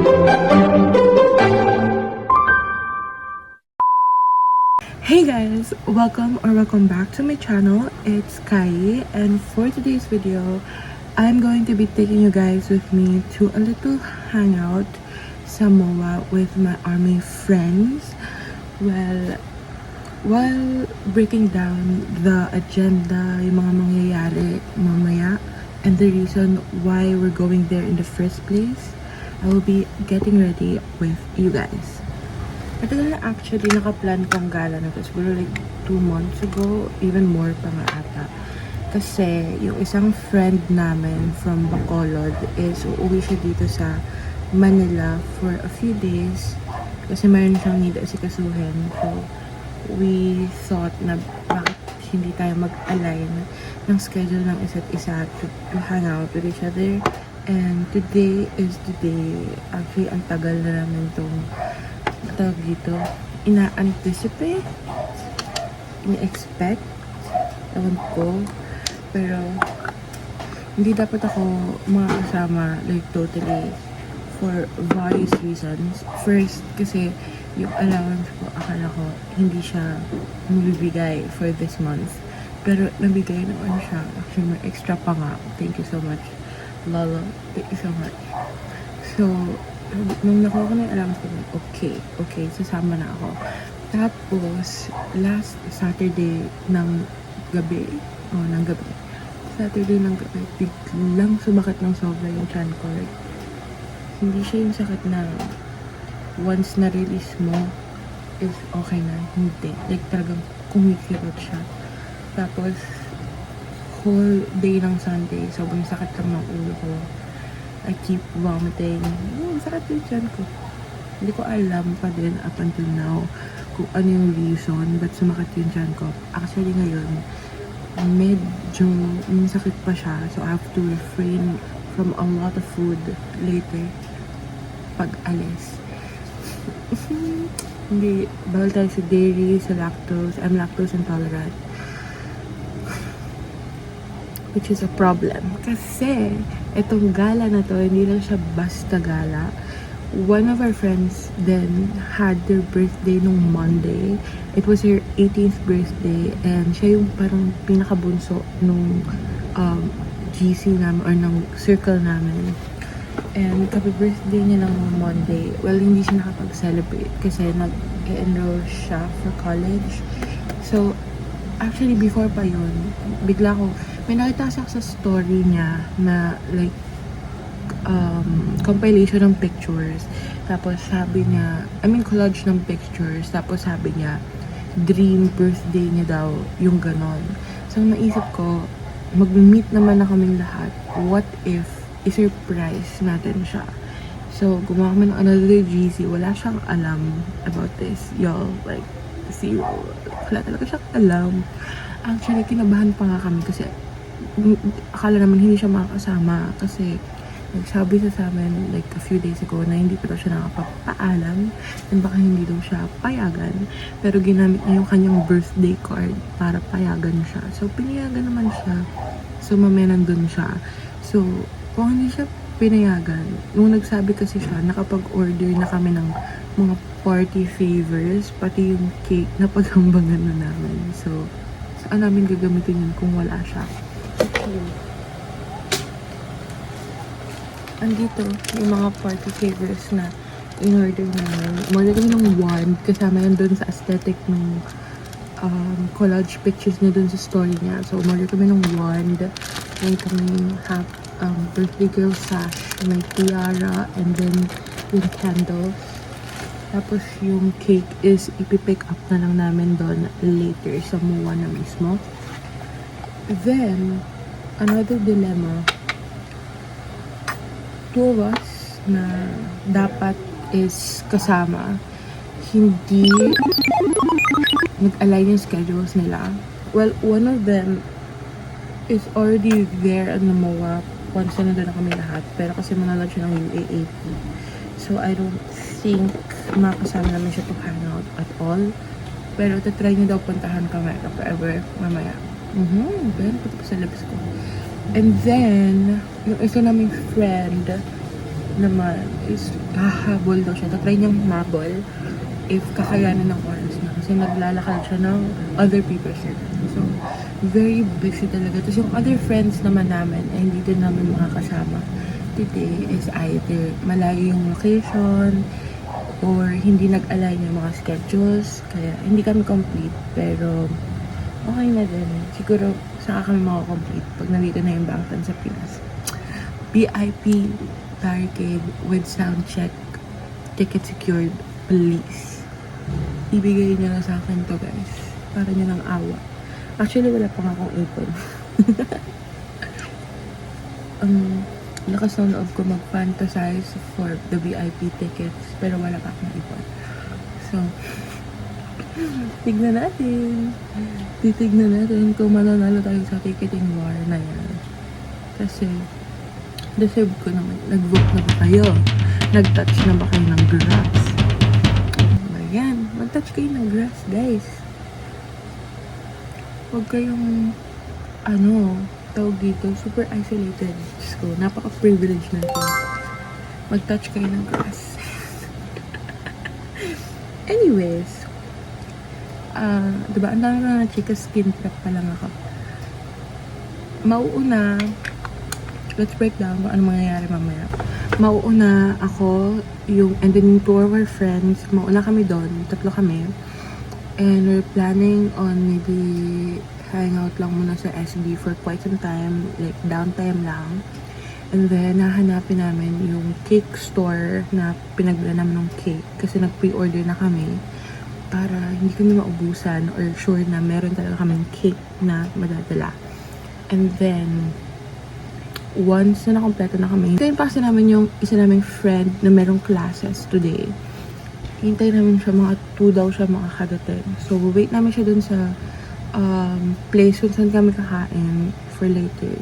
Hey guys, welcome back to my channel. It's Kai, and for today's video, I'm going to be taking you guys with me to a little hangout sa MOA with my army friends. Well, while breaking down the agenda, yung mga mangyayari mamaya, and the reason why we're going there in the first place, I will be getting ready with you guys. Matagal na actually nakaplan tong gala na to. Siguro like 2 months ago, even more pa nga ata. Kasi yung isang friend namin from Bacolod is uuwi siya dito sa Manila for a few days. Kasi mayroon siyang need asikasuhin. So, we thought na bakit hindi tayo mag-align ng schedule ng isa't isa to hang out with each other. And today is the day. Actually, ang tagal na namin tong tawag dito, ina-anticipate, ina-expect, ewan ko, pero hindi dapat ako makakasama like totally for various reasons. First, kasi yung allowance ko, akala ko hindi siya mabibigay for this month, pero nabigay naman siya. Actually, may extra pa nga. Thank you so much, Lolo. Thank you so much. So, nung nakuha ko na yung allowance ko, okay, sasama na ako. Tapos, last Saturday ng gabi, Saturday ng gabi, biglang sumakit ng sobra yung chan ko. Like, hindi siya yung sakit na once na-release mo, is okay na. Hindi. Like, talagang kumikirot siya. Tapos, whole day ng Sunday, sobrang sakit lang ng ulo ko. I keep vomiting. Sakit yung tiyan ko. Hindi ko alam pa din up until now kung ano yung reason ba't sumakit yung tiyan ko. Actually ngayon, medyo sakit pa siya. So I have to refrain from a lot of food later pag alis. Hindi, bawal tayo sa dairy, sa lactose. I'm lactose intolerant. Which is a problem. Kasi, itong gala na to, hindi lang siya basta gala. One of our friends then had their birthday nung Monday. It was her 18th birthday. And siya yung parang pinakabunso nung GC namin, or nung circle namin. And happy birthday niya lang nung Monday. Well, hindi siya nakapag-celebrate kasi nag-enroll siya for college. So, actually, before pa yun, bigla ko, may nakita siya sa story niya na like compilation ng pictures. Tapos sabi niya, collage ng pictures. Tapos sabi niya, dream birthday niya daw yung ganon. So naisip ko, mag-meet naman na kaming lahat. What if i-surprise natin siya? So gumawa kami ng another GC. Wala siyang alam about this. Y'all, like, zero. Wala talaga siyang alam. Actually, kinabahan pa nga kami kasi akala naman hindi siya makakasama kasi nagsabi siya sa amin like a few days ago na hindi pa daw siya nakapapaalam and baka hindi daw siya payagan, pero ginamit niya yung kanyang birthday card para payagan siya. So pinayagan naman siya. So mamaya nandun siya. So kung hindi siya pinayagan, nung nagsabi kasi siya, nakapag-order na kami ng mga party favors, pati yung cake na paghambangan na namin. So saan namin gagamitin yun kung wala siya? Andito yung mga party favors na in-order namin. Order kami ng wand, kasama yan dun sa aesthetic ng collage pictures niya dun sa story niya. So, order kami ng wand. Then kami have birthday girl sash, may tiara, and then yung candles. Tapos yung cake is ipipick up na lang namin doon later sa MOA na mismo. Then, another dilemma. 2 of us na dapat is kasama, hindi nag-align yung schedules nila. Well, one of them is already there at the MOA once na doon na kami lahat. Pero kasi manalad siya ng UAAP. So, I don't think makasama namin siya to hang out at all. Pero tatry niya daw puntahan kami forever mamaya. Then, puto pa sa lips ko. And then, yung isa naming friend naman is hahabol daw siya. Tatry niyang mabol if kakayanan ng oras na. Kasi naglalakad siya ng other people's circle. So, very busy talaga. Tapos yung other friends naman namin, ay hindi din namin makakasama today is either malayo yung location or hindi nag-align yung mga schedules. Kaya hindi kami complete. Pero, okay na din. Siguro, saka kami makakomplete pag nandito na yung Bangtan sa Pinas. VIP barricade with sound check. Ticket secured, please. Ibigay niyo na sa akin to, guys. Para niyo ng awa. Actually, wala pa nga akong ipon. Lakas ng loob ko mag-fantasize for the VIP tickets. Pero wala pa akong ipon. So, tignan natin. Titignan natin kung mananalo tayo sa ticketing war na yan. Kasi, deserve ko naman. Nag-vote na ba kayo? Nag-touch na ba kayo ng grass? Ayan, mag-touch kayo ng grass, guys. Huwag kayong, tawag dito, super isolated. Diyos ko, napaka-privileged na ito. Mag-touch kayo ng grass. Anyways, diba, ang dami na chika, skin prep pa lang ako. Mauuna, let's break down kung ano mangyayari mamaya. Mauuna ako, and then two of our friends, mauuna kami doon, 3 kami. And we're planning on maybe hang out lang muna sa SB for quite some time, like downtime lang. And then, nahanapin namin yung cake store na pinagdala namin ng cake kasi nag-pre-order na kami para hindi kami maubusan or sure na meron talaga kaming cake na madadala. And then, once na nakompleto na kami, hintayin pa kasi namin yung isa naming friend na merong classes today. Hintayin namin siya, mga 2 daw siya makakadating. So, wait namin siya dun sa place kung saan kami kakain for later.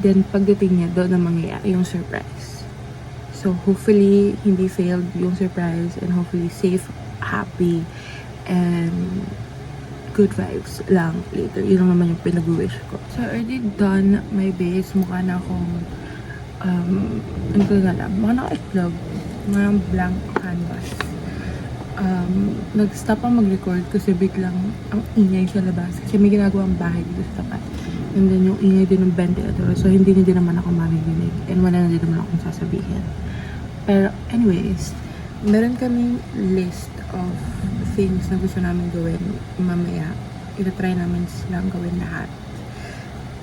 Then, pagdating niya, doon na mangyayari yung surprise. So, hopefully, hindi failed yung surprise and hopefully safe, happy, and good vibes lang later. Yun lang naman yung pinag-wish ko. So, I already done my base. Mukha na akong, ano ko nga lang, mukha na ako mga blank canvas. Nag-stop ang mag-record kasi biglang ang ingay sa labas. Kasi may ginagawang bahay dito sa tapat. And then yung ingay din ng ventilator. So, hindi na din naman ako marinig. And wala na din naman akong sasabihin. Pero, anyways, meron kaming list of things na gusto namin gawin mamaya. Ita-try namin silang gawin lahat.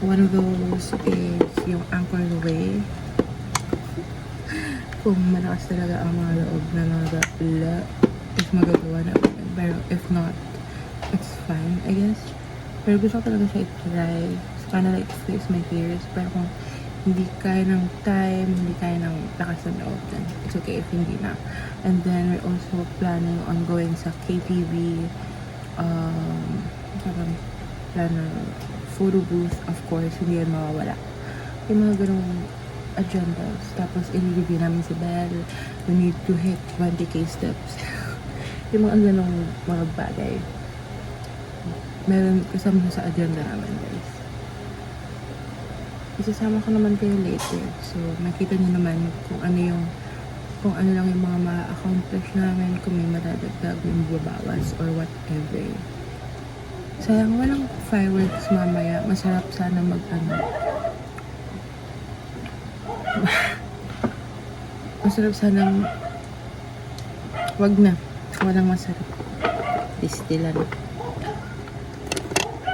One of those is yung Anchor Way. Kung malakas talaga ang mga loob na nagapila, is magagawa na. Pero if not, it's fine, I guess. Pero gusto ko talaga siya i-try. So, kind of like face my fears. Pero kung hindi kaya ng time, hindi kaya ng lakas ng loob, then it's okay if hindi na. And then, we're also planning on going sa KTV, photo booth, of course, hindi yan mawawala. Yung mga ganong agendas. Tapos, i-review namin si Belle. We need to hit 20k steps. Yung mga ganong mga bagay. Meron kasama sa agenda namin, guys. Isasama ko naman kayo later. So, makita niyo naman kung ano lang yung mga ma-accomplish namin, kung may madadagdag, yung babawas, or whatever. Sayang, walang fireworks mamaya. Masarap sana masarap sana wag na. Walang masarap. Distilan.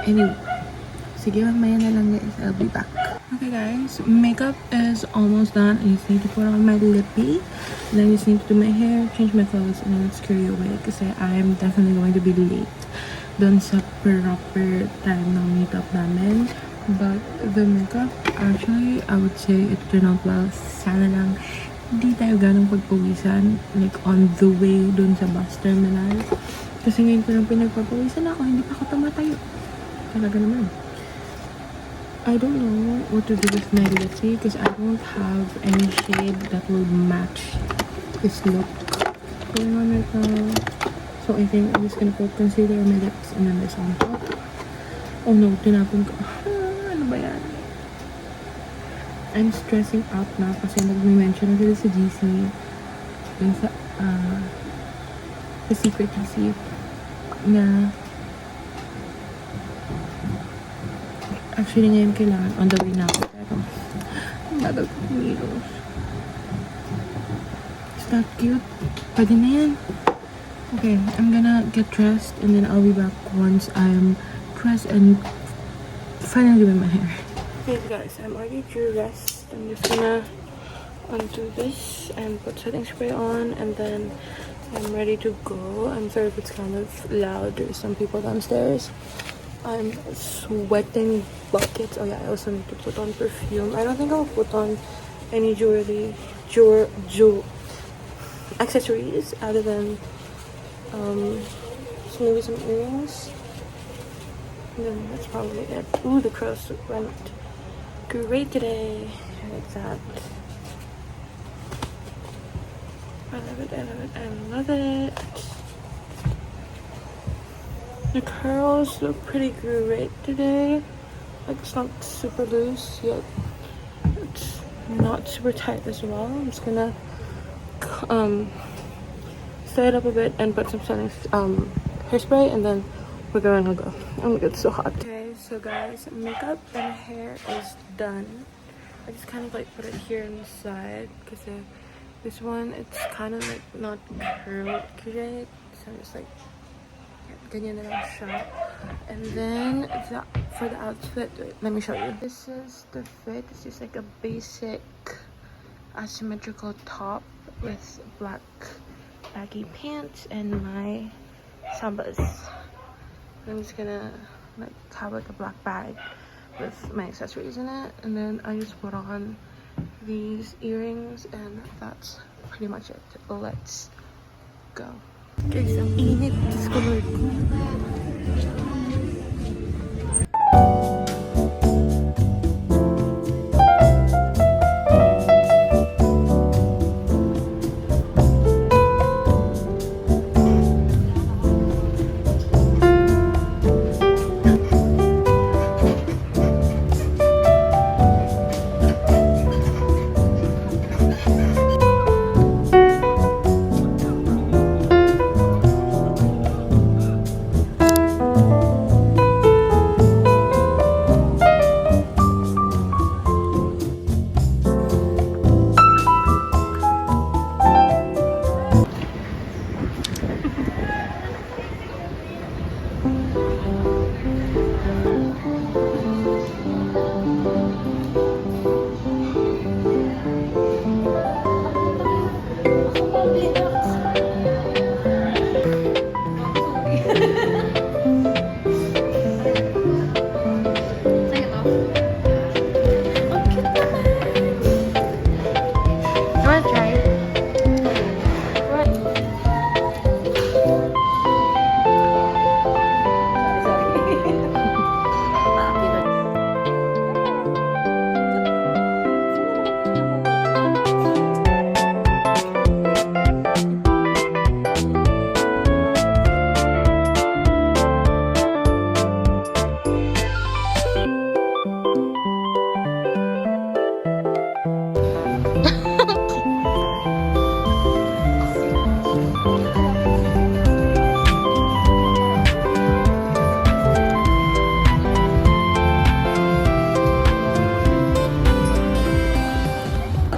Anyway, sige, mamaya na lang, guys. I'll be back. Okay, guys, makeup is almost done. I just need to put on my lippy. Then I just need to do my hair, change my clothes, and then scurry away kasi I'm definitely going to be late dun sa proper time ng meetup namin. But the makeup, actually, I would say it turned out well. Sana lang hindi tayo ganong pagpawisan, like on the way dun sa bus terminal. Kasi ngayon ko lang pinagpapawisan ako, hindi pa ako tumatayo. Talaga naman. I don't know what to do with my lippy because I don't have any shade that will match this look going on right now. So I think I'm just gonna put concealer on my lips and then this on top. Oh no, tinapon ko. Ano ba yan? I'm stressing out na kasi nag-mention na sila sa GC, dun sa secret GC, na actually ngayon kailangan on the way na ako, pero ang bagal ko kumilos. Is that cute? Pwede na yan. Okay, I'm gonna get dressed and then I'll be back once I'm dressed and finally doing my hair. Okay guys, I'm already dressed. I'm just gonna undo this and put setting spray on, and then I'm ready to go. I'm sorry if it's kind of loud. There's some people downstairs. I'm sweating buckets. Oh yeah, I also need to put on perfume. I don't think I'll put on any accessories other than so maybe some earrings. And then that's probably it. Ooh, the curls went great today. Like that. I love it, I love it, I love it. The curls look pretty great today. Like, it's not super loose yet. It's not super tight as well. I'm just gonna set it up a bit and put some hairspray, and then we're gonna go. Oh my god, it's so hot. Okay, so guys, makeup and hair is done. I just kind of like put it here on the side because this one, it's kind of like not curled great, so I'm just like ganyan na lang siya. And then for the outfit, wait, let me show you. This is the fit. It's just like a basic asymmetrical top with black baggy pants and my sambas. I'm just gonna like have like a black bag with my accessories in it, and then I just put on these earrings, and that's pretty much it. Let's go. Guys, ang init. Diyos ko, Lord.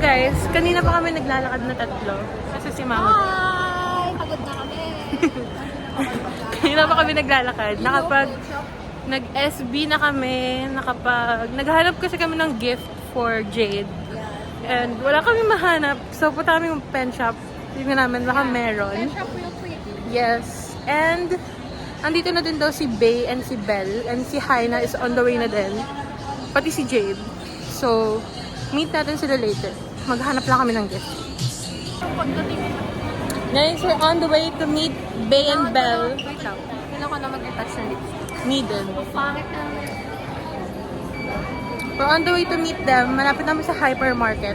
Guys, kanina pa kami naglalakad na tatlo. Kasi si Mama. Hi! Pagod na kami. Kanina pa kami naglalakad. Nakapag nag-SB na kami. Naghanap kasi kami ng gift for Jade. And wala kami mahanap. So, punta kami yung pen shop. Tingnan namin, baka meron. Pen shop real quick. Yes. And, andito na din daw si Bay and si Belle. And si Haina is on the way na din. Pati si Jade. So, meet natin sila later. Maghanap lang kami ng gift. Guys, we're on the way to meet Bay and Belle. Wait lang. Kailan ko na mag-touch ng lipstick. Me din. Pangit na. We're on the way to meet them. Malapit namin sa hypermarket.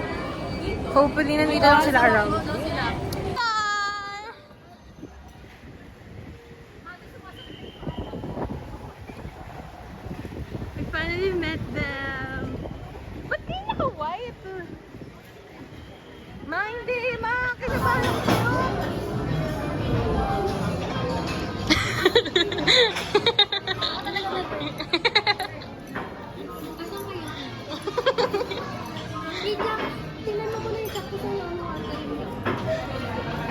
Hopefully, nandito lang sila around. We finally met them. Ba't di naka-white?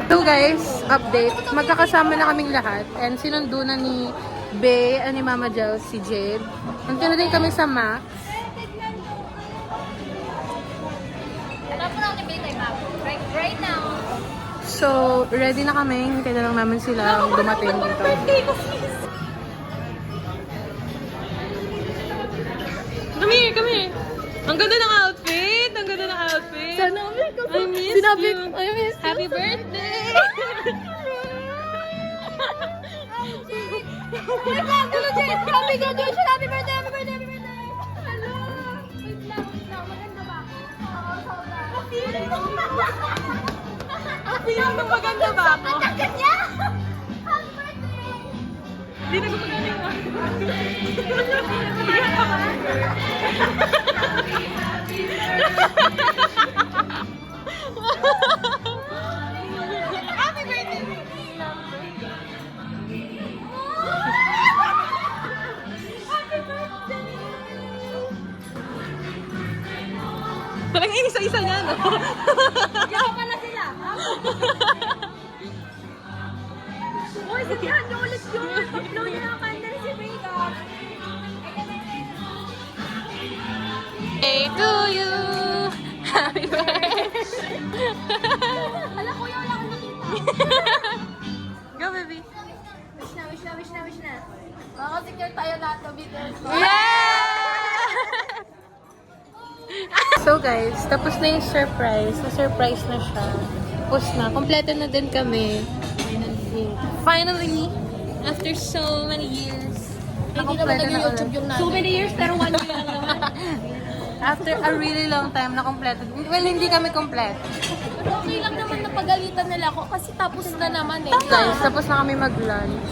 So guys, update. Magkakasama na kaming lahat. And sinundo na ni Bey, ni Mama Jel, si Jade. Nandito na din kami sa Max. Alam mo na ako ni map. Right now. So, ready na kami. Hintay na lang namin sila dumating dito. Come here, come here. Ang ganda ng outfit. Ang ganda ng outfit. Sana I miss Sinabi you. ko, I miss you. Happy birthday! Happy graduation! Happy birthday! Happy birthday! Happy birthday! Hello! Wait lang. Maganda ba ako? Oo, sobra. Feeling mo maganda ba ako? Agad niya! Happy birthday! Hindi na gumagana yung Happy birthday! Happy birthday! Parang isa-isa niya, no? Yawa pala sila! Uy, sabihan niyo ulit yun! Blow niya ng candle si Makeup! Hey to you! Happy birthday! Alam ko yun, wala akong nakita. Go, baby! Wish na, wish na, wish na, wish na. Makakasecure tayo lahat ng videos ko. So guys, tapos na yung surprise. Na-surprise na siya. Tapos na. Kompleto na din kami. Finally, after so many years, Hindi naman nag-YouTube yung natin. So many years, pero 1 year lang naman. After a really long time na kompleto. Well, hindi kami kompleto. Pero okay lang naman na pagalitan nila ako kasi tapos na naman eh. Guys, tapos na kami mag-lunch.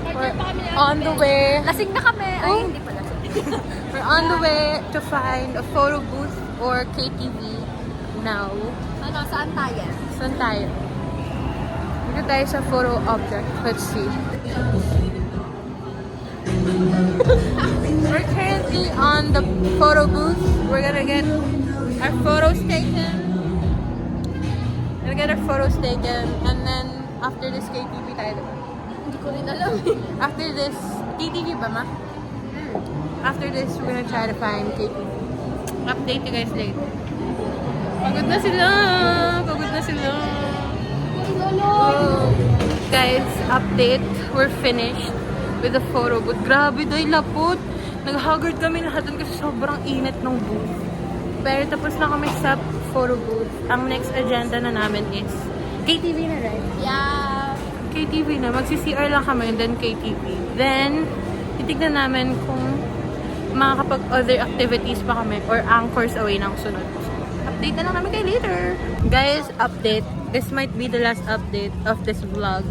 Partner pa kami na On the way. Lasing na kami. Ay, hindi pa lasing. We're on the way to find a photo booth or KTV now. Ano, saan tayo? Saan tayo? Dito tayo sa photo object. Let's see. We're currently on the photo booth. We're gonna get our photos taken. Gonna get our photos taken. And then, after this KTV tayo, diba? Hindi ko rin alam. After this, KTV ba ma? After this, we're gonna try to find KTV. Update you guys later. Pagod na sila! Pagod na sila! Oh. Guys, update. We're finished with the photo booth. Grabe, doy lapot. Nag-haggard kami lahat dun kasi sobrang init ng booth. Pero tapos na kami sa photo booth. Ang next agenda na namin is KTV na, right? Yeah. KTV na. Magsi-CR lang kami and then KTV. Then, titignan namin kung makakapag other activities pa kami or anchors away ng sunod. Update na lang namin kayo later. Guys, update. This might be the last update of this vlog.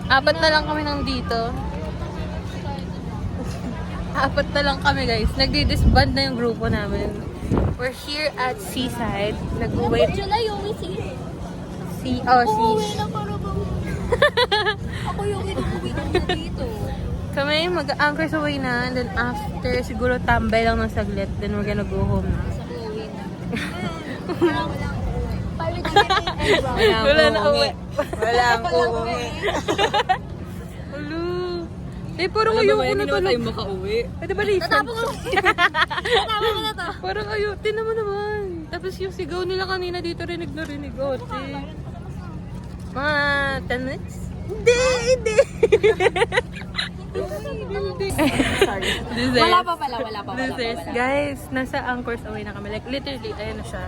4 na lang kami nandito. 4 na lang kami, guys. Nagdi-disband na yung grupo namin. We're here at Seaside. Nag-wait. July yung isi. Sea. na para bang... Ako yung inuwi na dito. Kami mag-anchors away na. And then after, siguro tambay lang ng saglit. Then we're gonna go home na. Sa uwi na. Parang hindi Wala na uwi. Walang uuwi. Ulu. Eh, parang ayaw ko na Hindi naman talaga. tayo makauwi. Pwede ba refund? Natapos mo na to. Parang ayaw. Tinan mo naman. Tapos yung sigaw nila kanina dito rinig na rinig. Ote. Mga 10 minutes? Hindi. Sorry. This Wala pa pala. is, guys, nasa anchors away na kami. Like, literally, ayun na siya.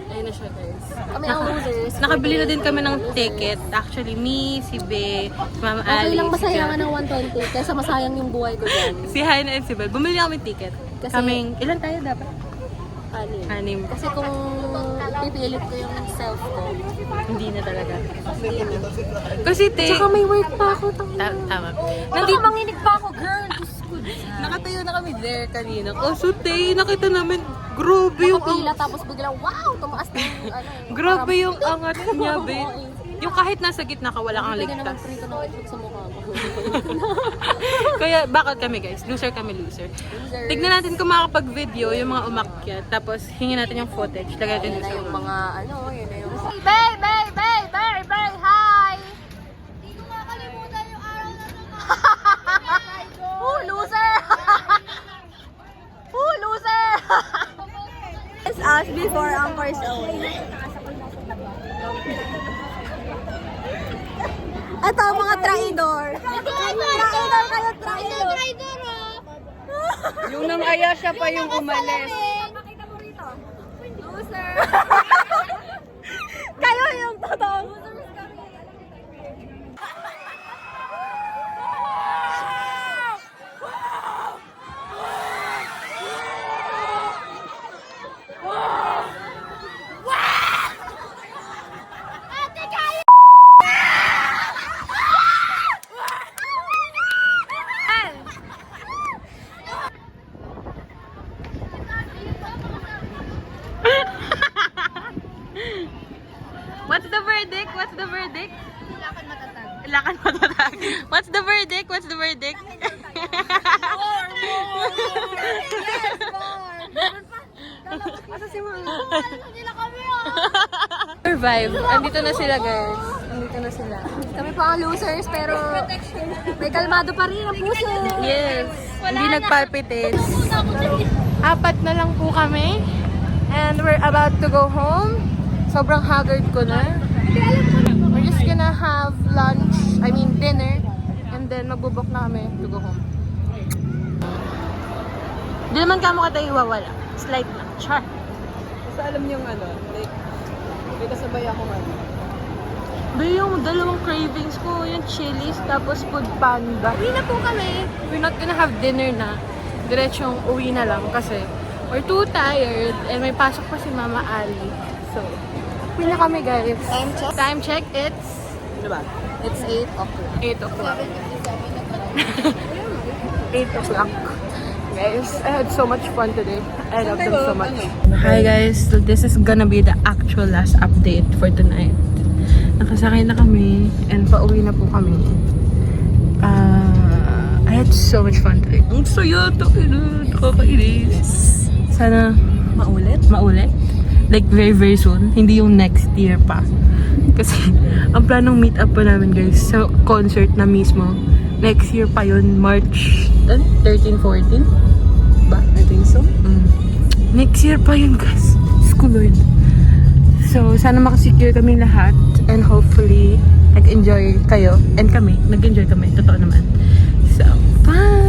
Ayun na siya, guys. Kami ang losers. Nakabili na din kami ng ticket. Actually, me, si Be, si Mama Ali, Okay lang si masayangan Kat, ng 120 kaysa masayang yung buhay ko dyan. si Haina and si Bel. Bumili na kami ticket. Kasi- Kaming, ilan tayo dapat? Anim. 6. Kasi kung pipilit ko yung self ko, Hindi na talaga. hindi na. Kasi, te, Tsaka may work pa ako. tama. Nandito manginig pa ako, girl. Diyos ko. Nakatayo na kami there kanina. Oh, so, te, nakita namin, grabe yung Nakapila tapos biglang, wow, tumaas na yung ano eh. Grabe yung angat niya, be. Oo, eh. Yung kahit nasa gitna ka, wala kang Pwede naman ligtas. prito ng itlog sa mukha ko. Kaya, bakit kami, guys? Loser kami, loser. Loser. Tignan natin kung makakapag-video yung mga umakyat. Tapos, hingin natin yung footage. Lagay natin Yun na sa yung mga, ano, yun na yung... Bay! Ito, mga traidor. Traidor kayo, traidor. Yung nang aya siya pa yung umalis. Pakita mo rito. Loser. Kayo yung totoo. What's the verdict? What's the verdict? Lakad matatag. Lakan matatag. What's the verdict? What's the verdict? More! Yes, more! Asa si Mama? Nila kami Survive. Andito na sila, guys. Andito na sila. Kami pa ang losers, pero may kalmado pa rin ang puso. Yes. Hindi nagpalpitate. 4 na lang po kami. And we're about to go home. Sobrang haggard ko na. We're just gonna have lunch, dinner, and then magbubok na kami to go home. Hindi naman kamo ka tayo iwawala. Slight lang. Char. Basta alam niyong like, may kasabay ako Ba yung dalawang cravings ko, yung Chili's, tapos Food Panda. Uwi na po kami. We're not gonna have dinner na. Diretsong uwi na lang kasi we're too tired and may pasok pa si Mama Ali. So, uwi na kami, guys. Time check, it's... Ano ba? It's 8 o'clock. 8 o'clock. 8 o'clock. Guys, I had so much fun today. I love them so much. Hi guys, so this is gonna be the actual last update for tonight. Nakasakay na kami and pauwi na po kami. I had so much fun today. Ang saya to, nakakainis. Sana maulit. Like very soon. Hindi yung next year pa. Kasi ang planong meet up pa namin, guys, sa concert na mismo. Next year pa yun, March 13, 14? Ba? I think so. Next year pa yun, guys. School Lord. So, sana makasecure kami lahat. And hopefully, nag-enjoy kayo. And kami, nag-enjoy kami. Totoo naman. So, bye!